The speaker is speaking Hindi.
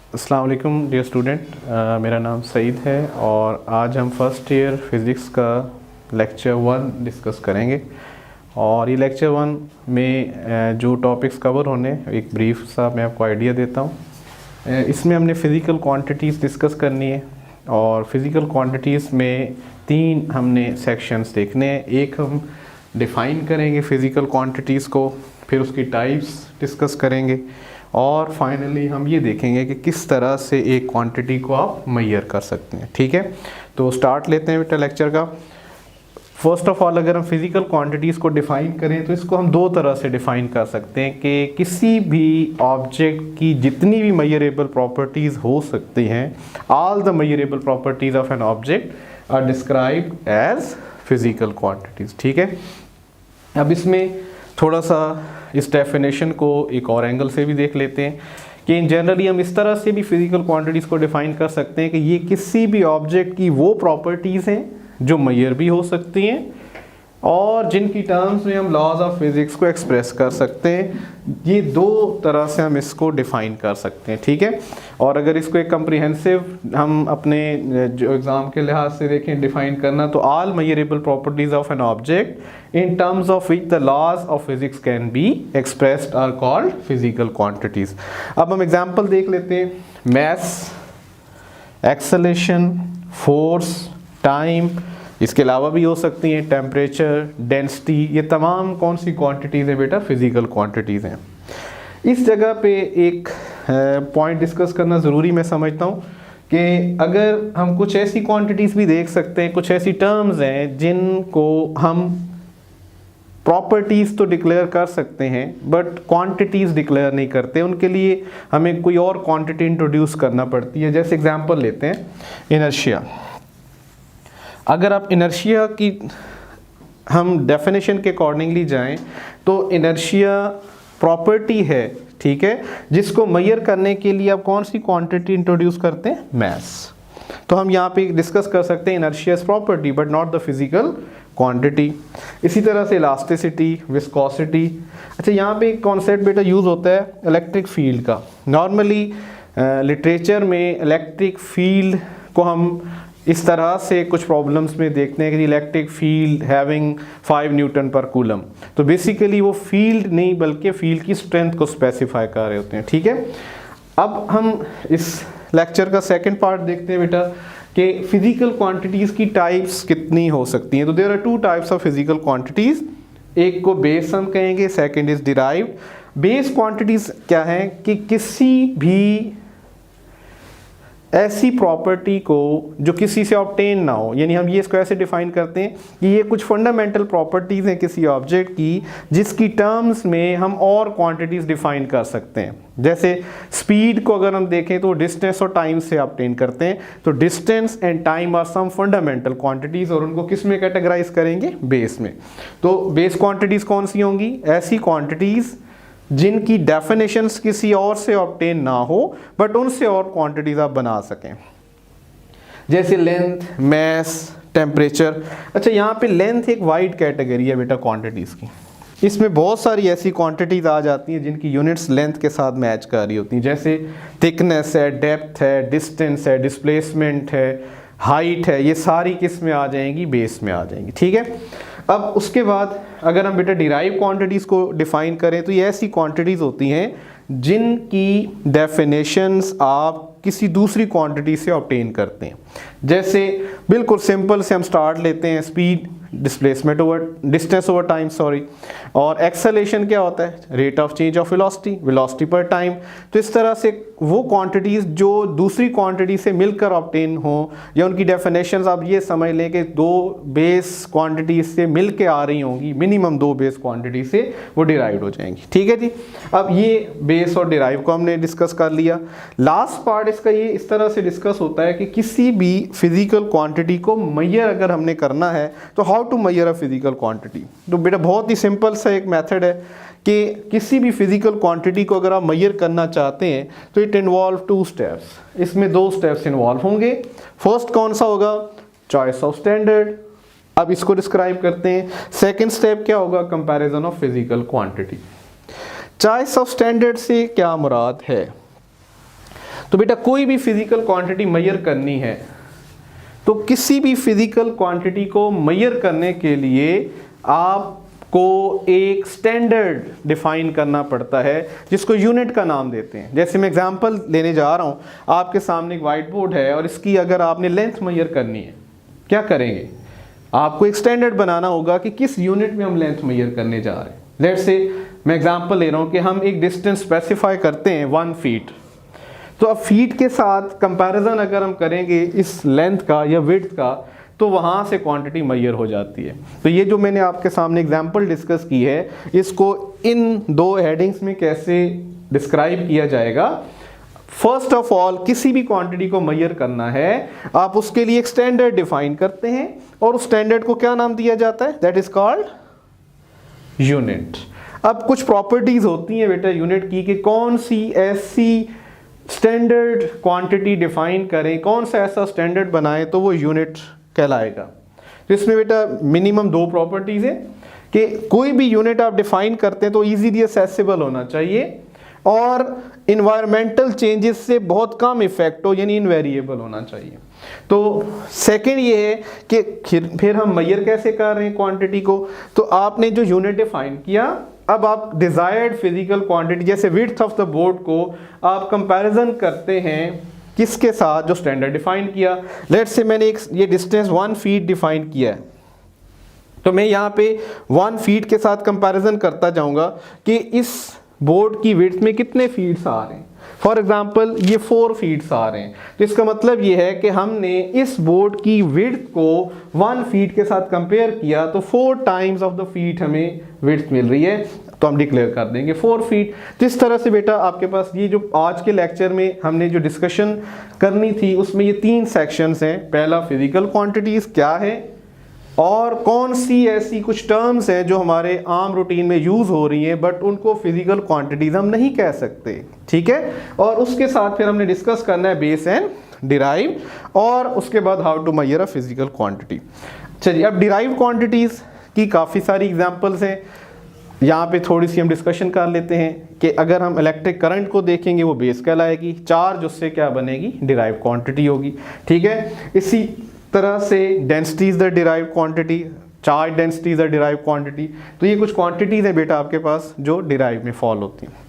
अस्सलाम वालेकुम डियर स्टूडेंट, मेरा नाम सईद है और आज हम फर्स्ट ईयर फिज़िक्स का लेक्चर 1 डिस्कस करेंगे। और ये लेक्चर 1 में जो टॉपिक्स कवर होने, एक ब्रीफ सा मैं आपको आइडिया देता हूँ। इसमें हमने फ़िज़िकल क्वांटिटीज़ डिस्कस करनी है और फ़िज़िकल क्वांटिटीज़ में 3 हमने सेक्शंस देखने हैं। एक हम डिफ़ाइन करेंगे फ़िज़िकल क्वांटिटीज़ को, फिर उसकी टाइप्स डिस्कस करेंगे और फाइनली हम ये देखेंगे कि किस तरह से एक क्वांटिटी को आप मेजर कर सकते हैं। ठीक है, तो स्टार्ट लेते हैं बेटा लेक्चर का। फर्स्ट ऑफ ऑल, अगर हम फिज़िकल क्वांटिटीज़ को डिफ़ाइन करें तो इसको हम 2 तरह से डिफ़ाइन कर सकते हैं कि किसी भी ऑब्जेक्ट की जितनी भी मेजरेबल प्रॉपर्टीज़ हो सकती हैं, all the measurable properties of an object are described as physical quantities. ठीक है, अब इसमें थोड़ा सा इस डेफिनेशन को एक और एंगल से भी देख लेते हैं कि इन जनरली हम इस तरह से भी फिज़िकल क्वांटिटीज़ को डिफ़ाइन कर सकते हैं कि ये किसी भी ऑब्जेक्ट की वो प्रॉपर्टीज़ हैं जो मेजर भी हो सकती हैं और जिनकी टर्म्स में हम लॉज ऑफ फिज़िक्स को एक्सप्रेस कर सकते हैं। ये 2 तरह से हम इसको डिफ़ाइन कर सकते हैं। ठीक है, और अगर इसको एक कम्प्रीहेंसिव हम अपने जो एग्ज़ाम के लिहाज से देखें डिफ़ाइन करना, तो all measurable properties of an object in terms of which the laws of physics can be expressed are called physical quantities. अब हम एग्जांपल देख लेते हैं। मैस, एक्सेलेरेशन, फोर्स, टाइम, इसके अलावा भी हो सकती हैं टेम्परेचर, डेंसिटी, ये तमाम कौन सी क्वांटिटीज़ हैं बेटा? फिज़िकल क्वांटिटीज़ हैं। इस जगह पे एक पॉइंट डिस्कस करना ज़रूरी मैं समझता हूँ कि अगर हम कुछ ऐसी क्वांटिटीज़ भी देख सकते हैं, कुछ ऐसी टर्म्स हैं जिनको हम प्रॉपर्टीज़ तो डिक्लेयर कर सकते हैं बट क्वांटिटीज़ डिक्लेयर नहीं करते, उनके लिए हमें कोई और क्वांटिटी इंट्रोड्यूस करना पड़ती है। जैसे एग्जांपल लेते हैं इनर्शिया। अगर आप इनर्शिया की हम डेफिनेशन के अकॉर्डिंगली जाएं तो इनर्शिया प्रॉपर्टी है, ठीक है, जिसको मेजर करने के लिए आप कौन सी क्वांटिटी इंट्रोड्यूस करते हैं? मैस। तो हम यहाँ पे डिस्कस कर सकते हैं inertia is property but not the physical quantity. इसी तरह से इलास्टिसिटी, विस्कोसिटी। अच्छा, यहाँ पे एक कॉन्सेप्ट बेटा यूज़ होता है इलेक्ट्रिक फील्ड का। नॉर्मली लिटरेचर में इलेक्ट्रिक फील्ड को हम इस तरह से कुछ प्रॉब्लम्स में देखते हैं कि इलेक्ट्रिक फील्ड हैविंग 5 न्यूटन पर कूलम, तो बेसिकली वो फील्ड नहीं बल्कि फील्ड की स्ट्रेंथ को स्पेसिफाई कर रहे होते हैं। ठीक है, अब हम इस लेक्चर का सेकंड पार्ट देखते हैं बेटा कि फिजिकल क्वांटिटीज़ की टाइप्स कितनी हो सकती हैं। तो there are 2 types of physical quantities. एक को बेस हम कहेंगे, second is derived. Base quantities क्या है कि किसी भी ऐसी प्रॉपर्टी को जो किसी से ऑब्टेन ना हो, यानी हम ये इसको ऐसे डिफाइन करते हैं कि ये कुछ फंडामेंटल प्रॉपर्टीज़ हैं किसी ऑब्जेक्ट की जिसकी टर्म्स में हम और क्वांटिटीज़ डिफाइन कर सकते हैं। जैसे स्पीड को अगर हम देखें तो डिस्टेंस और टाइम से ऑब्टेन करते हैं, तो distance and time are some fundamental quantities और उनको किस में कैटेगराइज करेंगे? बेस में। तो बेस क्वांटिटीज़ कौन सी होंगी? ऐसी क्वांटिटीज़ जिनकी डेफिनेशंस किसी और से ऑब्टेन ना हो बट उनसे और क्वांटिटीज आप बना सकें, जैसे लेंथ, मैस, टेम्परेचर। अच्छा, यहाँ पे लेंथ एक वाइड कैटेगरी है बेटा क्वांटिटीज़ की। इसमें बहुत सारी ऐसी क्वांटिटीज आ जाती हैं जिनकी यूनिट्स लेंथ के साथ मैच कर रही होती हैं, जैसे थिकनेस है, डेप्थ है, डिस्टेंस है, डिस्प्लेसमेंट है, हाइट है। ये सारी किस में आ जाएंगी? बेस में आ जाएंगी। ठीक है, अब उसके बाद अगर हम बेटा डिराइव क्वांटिटीज़ को डिफ़ाइन करें तो ये ऐसी क्वांटिटीज़ होती हैं जिनकी डेफिनेशंस आप किसी दूसरी क्वांटिटी से ऑब्टेन करते हैं। जैसे बिल्कुल सिंपल से हम स्टार्ट लेते हैं, speed, displacement over distance over time, sorry, और एक्सेलेरेशन क्या होता है? Rate of change of velocity, velocity पर टाइम। तो इस तरह से वो क्वांटिटीज़ जो दूसरी क्वांटिटी से मिलकर ऑब्टेन हो या उनकी डेफिनेशंस आप ये समझ लें कि 2 बेस क्वांटिटी से मिल के आ रही होंगी, मिनिमम 2 बेस क्वांटिटी से वो डिराइव हो जाएंगी। ठीक है जी, अब ये बेस और डिराइव को हमने डिस्कस कर लिया। लास्ट पार्ट इसका ये इस तरह से डिस्कस होता है कि किसी भी फिजिकल क्वांटिटी को मेजर अगर हमने करना है तो how to measure a physical quantity. तो बेटा बहुत ही सिंपल सा एक मेथड है कि किसी भी फिजिकल क्वांटिटी को अगर आप मेजर करना चाहते हैं तो इट इन्वॉल्व 2 स्टेप्स। इसमें 2 स्टेप्स इन्वॉल्व होंगे। फर्स्ट कौन सा होगा? Choice of standard. अब इसको डिस्क्राइब करते हैं। सेकंड स्टेप क्या होगा? Comparison of physical quantity. Choice of standard से क्या मुराद है? तो बेटा कोई भी फिजिकल क्वांटिटी मेजर करनी है, तो किसी भी फिजिकल क्वांटिटी को मेजर करने के लिए आपको एक स्टैंडर्ड डिफाइन करना पड़ता है जिसको यूनिट का नाम देते हैं। जैसे मैं एग्जांपल लेने जा रहा हूँ, आपके सामने एक वाइट बोर्ड है और इसकी अगर आपने लेंथ मेजर करनी है, क्या करेंगे? आपको एक स्टैंडर्ड बनाना होगा कि किस यूनिट में हम लेंथ मेजर करने जा रहे हैं। लेट्स से मैं एग्जांपल ले रहा हूँ कि हम एक डिस्टेंस स्पेसिफाई करते हैं 1 फीट, तो अब फीट के साथ कंपैरिजन अगर हम करेंगे इस लेंथ का या विड्थ का, तो वहाँ से क्वांटिटी मेजर हो जाती है। तो ये जो मैंने आपके सामने एग्जांपल डिस्कस की है, इसको इन 2 हेडिंग्स में कैसे डिस्क्राइब किया जाएगा। फर्स्ट ऑफ ऑल, किसी भी क्वांटिटी को मेजर करना है, आप उसके लिए एक स्टैंडर्ड डिफाइन करते हैं और उस स्टैंडर्ड को क्या नाम दिया जाता है? That is called unit. अब कुछ प्रॉपर्टीज होती हैं बेटा यूनिट की, कि कौन सी ऐसी स्टैंडर्ड क्वांटिटी डिफाइन करें, कौन सा ऐसा स्टैंडर्ड बनाएं तो वो यूनिट कहलाएगा। तो इसमें बेटा मिनिमम 2 प्रॉपर्टीज है कि कोई भी यूनिट आप डिफाइन करते हैं तो इजीली एक्सेसिबल होना चाहिए और इन्वायरमेंटल चेंजेस से बहुत कम इफेक्ट हो, यानी इनवेरिएबल होना चाहिए। तो सेकंड ये है कि फिर हम मेजर कैसे कर रहे हैं क्वांटिटी को। तो आपने जो यूनिट डिफाइन किया, अब आप डिजायर्ड फिजिकल क्वांटिटी जैसे विड्थ ऑफ द बोर्ड को आप कंपैरिजन करते हैं किसके साथ? जो स्टैंडर्ड डिफाइन किया। लेट्स से मैंने ये डिस्टेंस 1 फीट डिफाइन किया है, तो मैं यहाँ पे 1 फीट के साथ कंपैरिजन करता जाऊंगा कि इस बोर्ड की विड्थ में कितने फीट्स आ रहे हैं। फॉर एग्जाम्पल ये 4 फीट्स आ रहे हैं, तो इसका मतलब ये है कि हमने इस बोर्ड की विड्थ को 1 फीट के साथ कंपेयर किया, तो 4 टाइम्स ऑफ द फीट हमें विड्थ मिल रही है, तो हम डिक्लेयर कर देंगे 4 फीट। तो इस तरह से बेटा आपके पास ये जो आज के लेक्चर में हमने जो डिस्कशन करनी थी उसमें ये 3 सेक्शंस हैं। पहला फिजिकल क्वांटिटीज क्या है और कौन सी ऐसी कुछ टर्म्स हैं जो हमारे आम रूटीन में यूज़ हो रही हैं बट उनको फिजिकल क्वांटिटीज हम नहीं कह सकते, ठीक है। और उसके साथ फिर हमने डिस्कस करना है बेस एंड डिराइव, और उसके बाद how to measure a physical quantity. चलिए, अब डिराइव क्वांटिटीज़ की काफ़ी सारी एग्जांपल्स हैं, यहाँ पे थोड़ी सी हम डिस्कशन कर लेते हैं कि अगर हम इलेक्ट्रिक करंट को देखेंगे वो बेस कहलाएगी, चार्ज उससे क्या बनेगी? डिराइव क्वांटिटी होगी, ठीक है। इसी तरह से density is the derive quantity, charge density is the derive quantity. तो ये कुछ क्वांटिटीज हैं बेटा आपके पास जो डिराइव में फॉल होती हैं।